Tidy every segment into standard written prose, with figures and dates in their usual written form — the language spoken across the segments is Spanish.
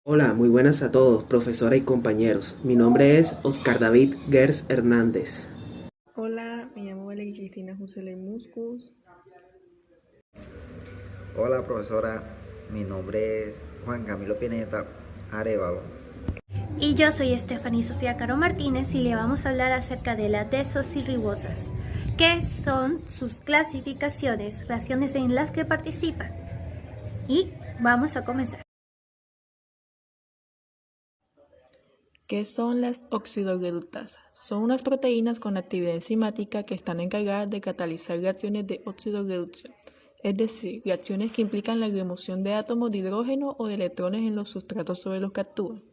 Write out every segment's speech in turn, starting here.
Hola, muy buenas a todos, profesora y compañeros. Mi nombre es Oscar David Gers Hernández. Hola, me llamo Valeria Cristina Juscelay Muscus. Hola profesora, mi nombre es Juan Camilo Pineta Arevalo. Y yo soy Stephanie Sofía Caro Martínez y le vamos a hablar acerca de las desoxirribosas, que son sus clasificaciones, reacciones en las que participan. Y vamos a comenzar. ¿Qué son las oxidorreductasas? Son unas proteínas con actividad enzimática que están encargadas de catalizar reacciones de oxidorreducción, es decir, reacciones que implican la remoción de átomos de hidrógeno o de electrones en los sustratos sobre los que actúan.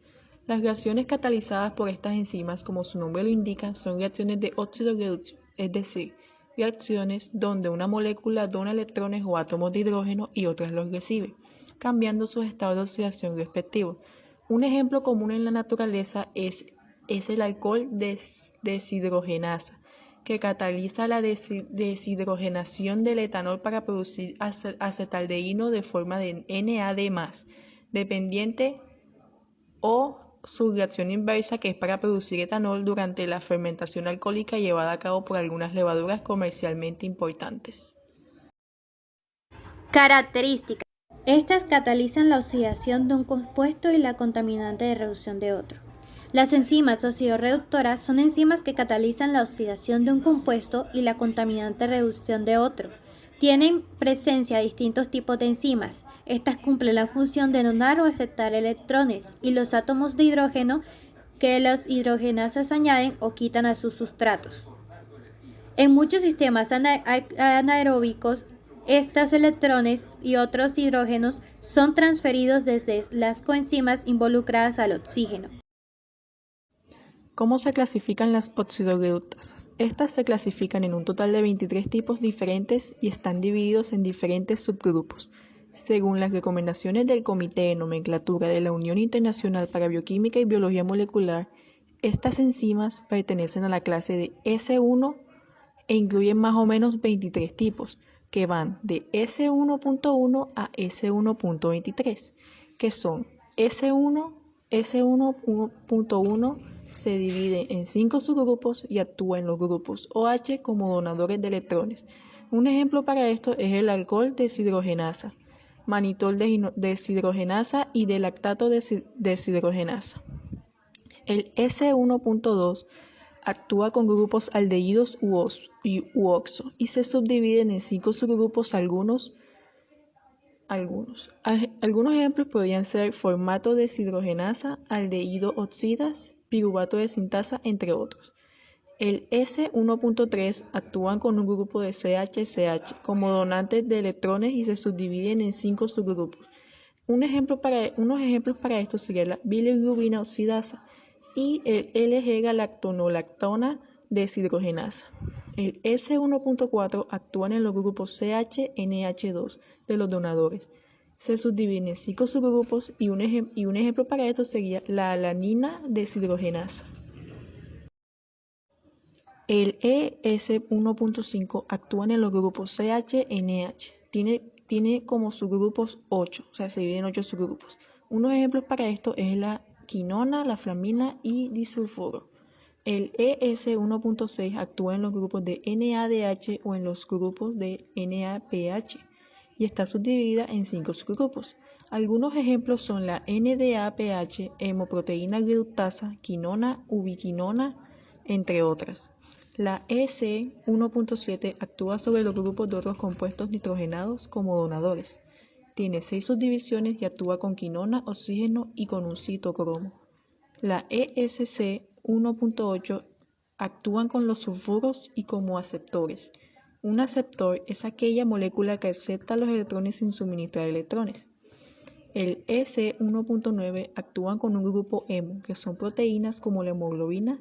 Las reacciones catalizadas por estas enzimas, como su nombre lo indica, son reacciones de oxidorreducción, es decir, reacciones donde una molécula dona electrones o átomos de hidrógeno y otras los recibe, cambiando sus estados de oxidación respectivos. Un ejemplo común en la naturaleza es el alcohol deshidrogenasa, que cataliza la deshidrogenación del etanol para producir acetaldehído de forma de NAD+, dependiente, o su reacción inversa, que es para producir etanol durante la fermentación alcohólica llevada a cabo por algunas levaduras comercialmente importantes. Características. Estas catalizan la oxidación de un compuesto y la contaminante de reducción de otro. Las enzimas oxidorreductoras son enzimas que catalizan la oxidación de un compuesto y la contaminante de reducción de otro. Tienen presencia de distintos tipos de enzimas. Estas cumplen la función de donar o aceptar electrones y los átomos de hidrógeno que las hidrogenasas añaden o quitan a sus sustratos. En muchos sistemas anaeróbicos, estos electrones y otros hidrógenos son transferidos desde las coenzimas involucradas al oxígeno. ¿Cómo se clasifican las oxidorreductasas? Estas se clasifican en un total de 23 tipos diferentes y están divididos en diferentes subgrupos. Según las recomendaciones del Comité de Nomenclatura de la Unión Internacional para Bioquímica y Biología Molecular, estas enzimas pertenecen a la clase de S1 e incluyen más o menos 23 tipos, que van de S1.1 a S1.23, que son S1, S1.1 se divide en 5 subgrupos y actúa en los grupos OH como donadores de electrones. Un ejemplo para esto es el alcohol deshidrogenasa, manitol deshidrogenasa y del lactato deshidrogenasa. El S1.2 actúa con grupos aldehídos u oxo y se subdividen en 5 subgrupos algunos. Algunos ejemplos podrían ser formato deshidrogenasa, aldehído oxidas, piruvato de sintasa, entre otros. El S1.3 actúan con un grupo de CH-CH como donantes de electrones y se subdividen en 5 subgrupos. Unos ejemplos para esto sería la bilirrubina oxidasa y el L-G-galactonolactona deshidrogenasa. El S1.4 actúan en los grupos CH-NH2 de los donadores. Se subdividen en 5 subgrupos y un ejemplo para esto sería la alanina deshidrogenasa. El ES1.5 actúa en los grupos CH-NH. Tiene como subgrupos 8, o sea, se divide en 8 subgrupos. Unos ejemplos para esto es la quinona, la flamina y disulfuro. El ES1.6 actúa en los grupos de NADH o en los grupos de NAPH y está subdividida en 5 subgrupos. Algunos ejemplos son la NDAPH, hemoproteína reductasa, quinona, ubiquinona, entre otras. La EC1.7 actúa sobre los grupos de otros compuestos nitrogenados como donadores. Tiene 6 subdivisiones y actúa con quinona, oxígeno y con un citocromo. La ESC1.8 actúan con los sulfuros y como aceptores. Un aceptor es aquella molécula que acepta los electrones sin suministrar electrones. El EC1.9 actúan con un grupo hemo, que son proteínas como la hemoglobina,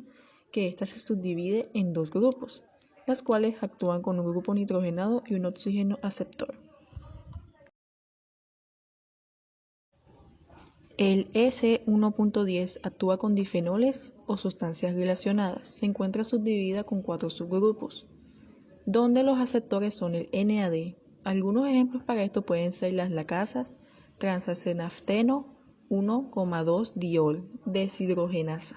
que ésta se subdivide en 2 grupos, las cuales actúan con un grupo nitrogenado y un oxígeno aceptor. El EC1.10 actúa con difenoles o sustancias relacionadas. Se encuentra subdividida con 4 subgrupos, donde los aceptores son el NAD. Algunos ejemplos para esto pueden ser las lacasas, transacenafteno, 1,2-diol deshidrogenasa.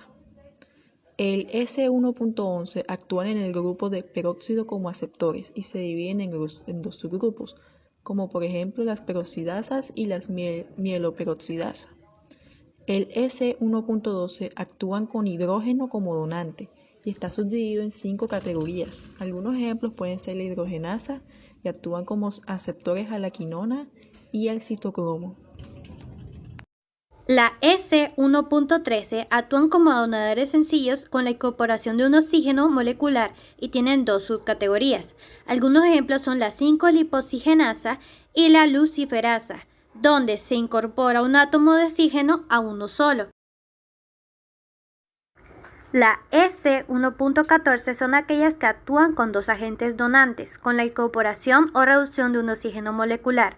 El S1.11 actúan en el grupo de peróxido como aceptores y se dividen en dos subgrupos, como por ejemplo las peroxidasas y las mieloperoxidasas. El S1.12 actúan con hidrógeno como donante y está subdividido en 5 categorías. Algunos ejemplos pueden ser la hidrogenasa y actúan como aceptores a la quinona y al citocromo. La S1.13 actúan como donadores sencillos con la incorporación de un oxígeno molecular y tienen 2 subcategorías. Algunos ejemplos son la 5-lipoxigenasa y la luciferasa, donde se incorpora un átomo de oxígeno a uno solo. La S1.14 son aquellas que actúan con 2 agentes donantes, con la incorporación o reducción de un oxígeno molecular.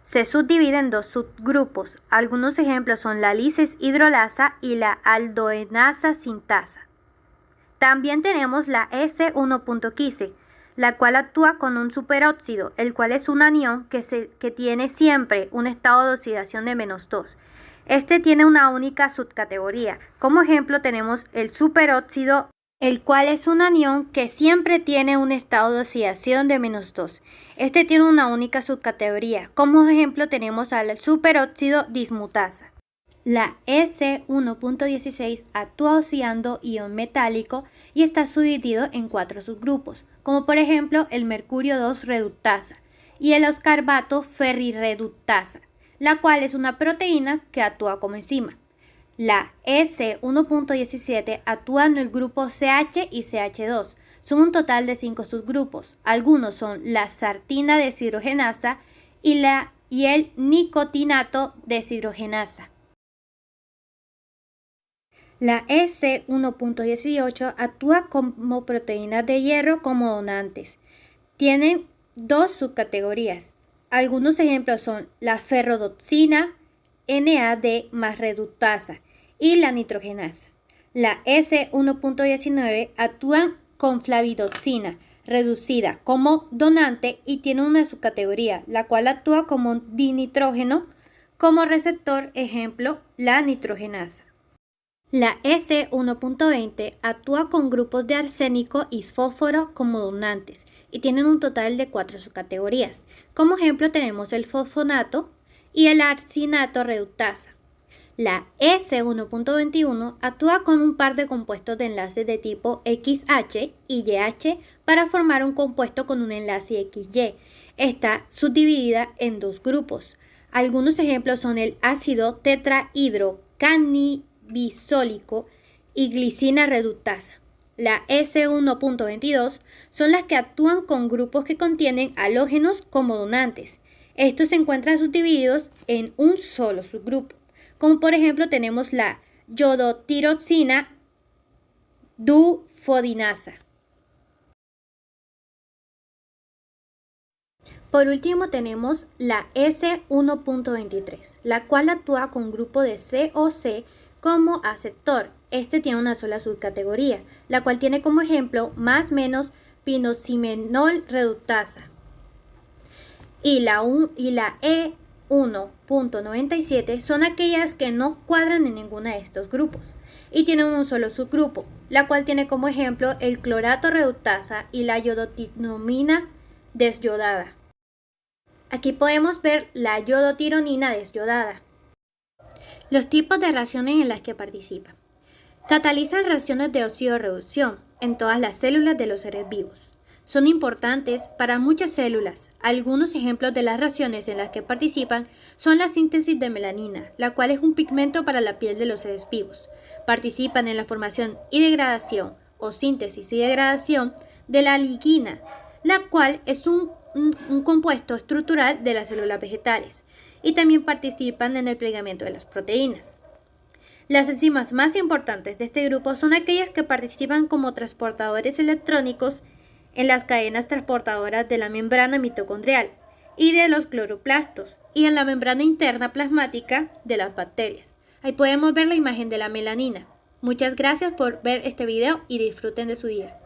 Se subdivide en 2 subgrupos. Algunos ejemplos son la lisis hidrolasa y la aldoenasa sintasa. También tenemos la S1.15, la cual actúa con un superóxido, el cual es un anión que tiene siempre un estado de oxidación de -2. Este tiene una única subcategoría. Como ejemplo tenemos el superóxido, el cual es un anión que siempre tiene un estado de oxidación de -2. Este tiene una única subcategoría. Como ejemplo tenemos al superóxido dismutasa. La S1.16 actúa oxidando ion metálico y está subdividido en 4 subgrupos, como por ejemplo el mercurio 2 reductasa y el ascorbato ferrirreductasa, la cual es una proteína que actúa como enzima. La S1.17 actúa en el grupo CH y CH2. Son un total de 5 subgrupos. Algunos son la sartina deshidrogenasa y el nicotinato deshidrogenasa. La S1.18 actúa como proteínas de hierro como donantes. Tienen 2 subcategorías. Algunos ejemplos son la ferrodoxina, NAD más reductasa y la nitrogenasa. La S1.19 actúan con flavidoxina reducida como donante y tiene una subcategoría, la cual actúa como dinitrógeno como receptor, ejemplo, la nitrogenasa. La S1.20 actúa con grupos de arsénico y fósforo como donantes y tienen un total de 4 subcategorías. Como ejemplo tenemos el fosfonato y el arsinato reductasa. La S1.21 actúa con un par de compuestos de enlaces de tipo XH y YH para formar un compuesto con un enlace XY. Está subdividida en 2 grupos. Algunos ejemplos son el ácido tetrahidrocannabisólico y glicina reductasa. La S1.22 son las que actúan con grupos que contienen halógenos como donantes. Estos se encuentran subdivididos en un solo subgrupo, como por ejemplo tenemos la yodotiroxina dufodinasa. Por último tenemos la S1.23, la cual actúa con un grupo de COC como aceptor. Este tiene una sola subcategoría, la cual tiene como ejemplo más menos pinoximenol reductasa. Y la E1.97 son aquellas que no cuadran en ninguno de estos grupos y tienen un solo subgrupo, la cual tiene como ejemplo el clorato reductasa y la yodotironina desyodada. Aquí podemos ver la yodotironina desyodada. Los tipos de reacciones en las que participan. Catalizan reacciones de oxidorreducción en todas las células de los seres vivos. Son importantes para muchas células. Algunos ejemplos de las reacciones en las que participan son la síntesis de melanina, la cual es un pigmento para la piel de los seres vivos. Participan en la formación y degradación o síntesis y degradación de la ligina, la cual es un compuesto estructural de las células vegetales. Y también participan en el plegamiento de las proteínas. Las enzimas más importantes de este grupo son aquellas que participan como transportadores electrónicos en las cadenas transportadoras de la membrana mitocondrial y de los cloroplastos y en la membrana interna plasmática de las bacterias. Ahí podemos ver la imagen de la melanina. Muchas gracias por ver este video y disfruten de su día.